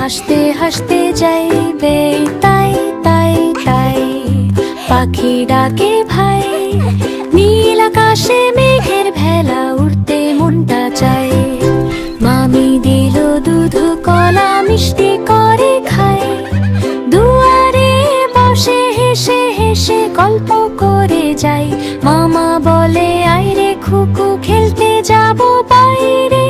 হাসতে হাসতে যাইবে তাই তাই তাই। পাখি ডাকে ভাই, নীল আকাশে মেঘের ভেলা, উড়তে মনটা চাই। মামি দিল দুধ কলা, মিষ্টি করে খাই। দুয়ারে বসে হেসে হেসে গল্প করে যাই। মামা বলে আইরে খুকু, খেলতে যাব বাইরে।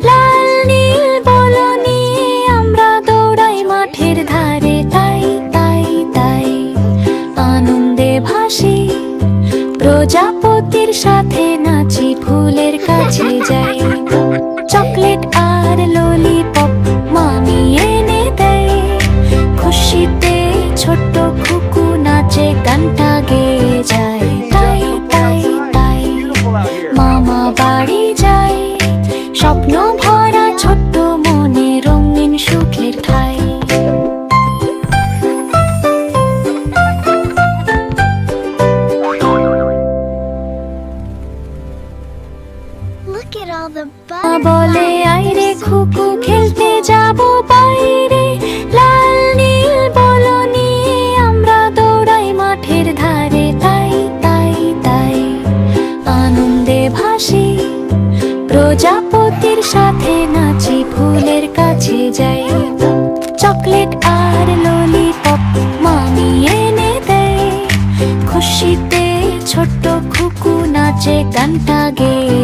লাল নীল বলো নিয়ে আমরা দৌড়াই মাঠের ধারে, তাই তাই তাই। আনন্দে ভাসি, প্রজাপতির সাথে নাচি, ফুলের কাছে যাই। চকলেট আর ললিপপ মামি এনে দেয়। খুশিতে ছোট্ট খুকু নাচে, গানটা গেয়ে যায়। তাই তাই তাই মামা বাড়ি যায়, স্বপ্ন ভরা ছোট্ট মনে, রঙিন সুখের ঠাই। বলে আইরে খুকু, খেলতে যাব বাইরে। লাল নীল বলো নিয়ে আমরা দৌড়াই মাঠের ধারে, তাই তাই তাই। আনন্দে ভাসি, প্রজাপতির সাথে নাচি, ফুলের কাছে যাই। চকলেট আর ললিপপ মামি এনে দেয়। খুশিতে ছোট্ট খুকু নাচে, গানটা গেয়ে